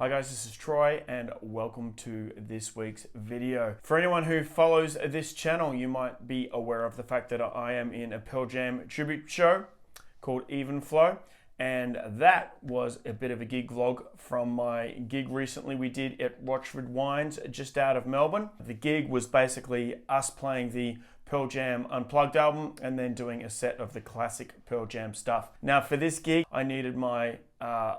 Hi guys, this is Troy and welcome to this week's video. For anyone who follows this channel, you might be aware of the fact that I am in a Pearl Jam tribute show called Even Flow, and that was a bit of a gig vlog from my gig recently we did at Rochford Wines just out of Melbourne. The gig was basically us playing the Pearl Jam Unplugged album and then doing a set of the classic Pearl Jam stuff. Now for this gig, I needed my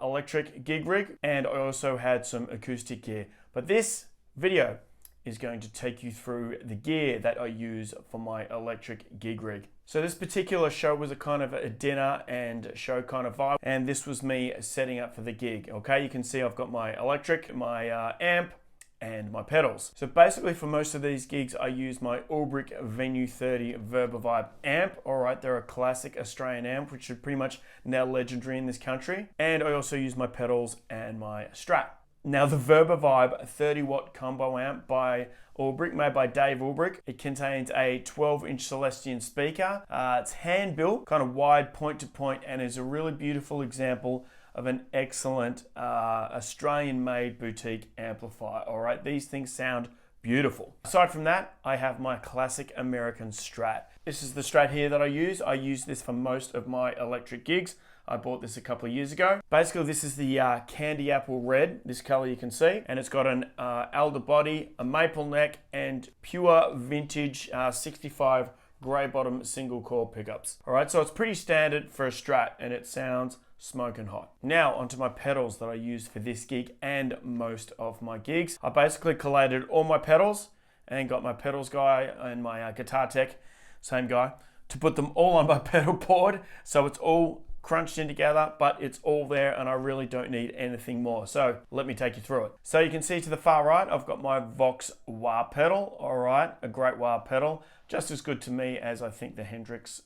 electric gig rig and I also had some acoustic gear. But this video is going to take you through the gear that I use for my electric gig rig. So this particular show was a kind of a dinner and show kind of vibe, and this was me setting up for the gig. Okay, you can see I've got my electric, my amp, and my pedals. So basically for most of these gigs, I use my Ulbrich Venue 30 Verba-Vibe amp. All right, they're a classic Australian amp, which are pretty much now legendary in this country. And I also use my pedals and my Strat. Now the Verba-Vibe 30 watt combo amp by Ulbrich, made by Dave Ulbrich. It contains a 12-inch Celestion speaker. It's hand built, kind of wide point to point, and is a really beautiful example of an excellent Australian-made boutique amplifier. All right, these things sound beautiful. Aside from that, I have my classic American Strat. This is the Strat here that I use. I use this for most of my electric gigs. I bought this a couple of years ago. Basically, this is the candy apple red, this color you can see, and it's got an alder body, a maple neck, and pure vintage 65 gray bottom single coil pickups. All right, so it's pretty standard for a Strat, and it sounds smoking hot. Now onto my pedals that I use for this gig and most of my gigs. I basically collated all my pedals and got my pedals guy and my guitar tech, same guy, to put them all on my pedal board. So it's all crunched in together, but it's all there and I really don't need anything more. So let me take you through it. So you can see to the far right, I've got my Vox wah pedal. All right, a great wah pedal. Just as good to me as I think the Hendrix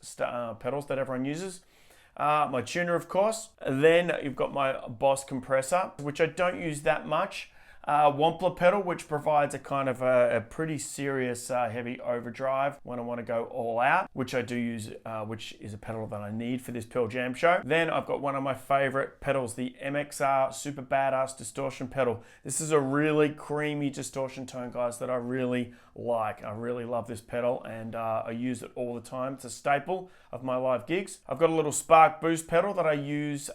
pedals that everyone uses. My tuner, of course. Then you've got my Boss compressor, which I don't use that much. Wampler pedal, which provides a kind of a pretty serious heavy overdrive when I want to go all out, which I do use, which is a pedal that I need for this Pearl Jam show. Then I've got one of my favorite pedals, the MXR Super Badass Distortion pedal. This is a really creamy distortion tone, guys, that I really like. I really love this pedal and I use it all the time. It's a staple of my live gigs. I've got a little Spark Boost pedal that I use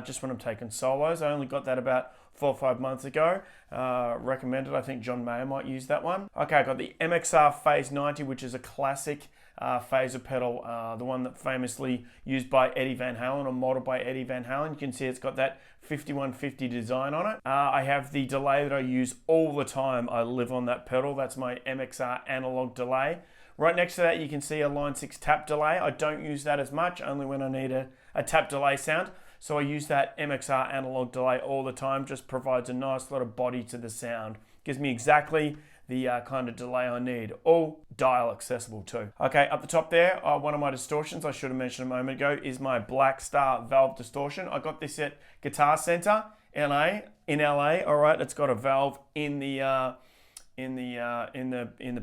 just when I'm taking solos. I only got that about 4 or 5 months ago. Recommended. I think John Mayer might use that one. Okay, I got the MXR Phase 90, which is a classic phaser pedal, the one that famously used by Eddie Van Halen or modeled by Eddie Van Halen. You can see it's got that 5150 design on it. I have the delay that I use all the time. I live on that pedal. That's my MXR analog delay. Right next to that, you can see a Line 6 tap delay. I don't use that as much, only when I need a tap delay sound. So I use that MXR analog delay all the time, just provides a nice lot of body to the sound. Gives me exactly the kind of delay I need. All dial accessible too. Okay, up the top there, one of my distortions I should have mentioned a moment ago is my Black Star valve distortion. I got this at Guitar Center, in LA. All right, it's got a valve in the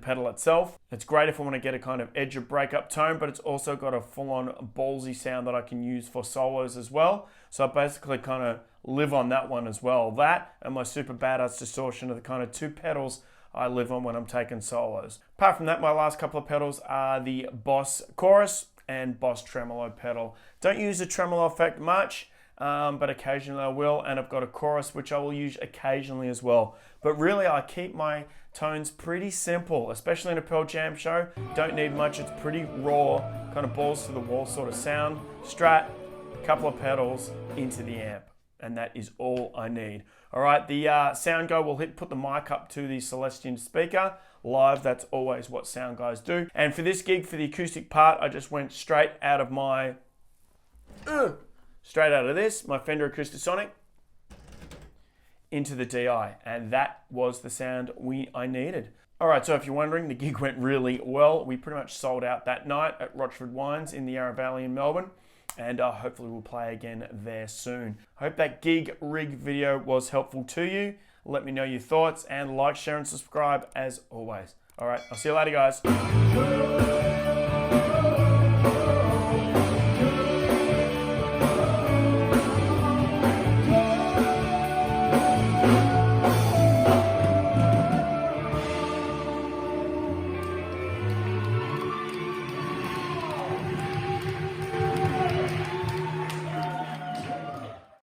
pedal itself. It's great if I want to get a kind of edge of breakup tone, but it's also got a full-on ballsy sound that I can use for solos as well. So I basically kind of live on that one as well. That and my Super Badass Distortion are the kind of two pedals I live on when I'm taking solos. Apart from that, my last couple of pedals are the Boss Chorus and Boss Tremolo pedal. Don't use the tremolo effect much, but occasionally I will, and I've got a chorus which I will use occasionally as well. But really I keep my tones pretty simple, especially in a Pearl Jam show. Don't need much, it's pretty raw, kind of balls to the wall sort of sound. Strat, a couple of pedals into the amp, and that is all I need. All right, the sound guy will put the mic up to the Celestion speaker. Live, that's always what sound guys do. And for this gig, for the acoustic part, I just went straight out of my this, my Fender Acoustic into the DI, and that was the sound I needed. All right, so if you're wondering, the gig went really well. We pretty much sold out that night at Rochford Wines in the Yarra Valley in Melbourne, and hopefully we'll play again there soon. I hope that gig rig video was helpful to you. Let me know your thoughts, and like, share, and subscribe as always. All right, I'll see you later, guys.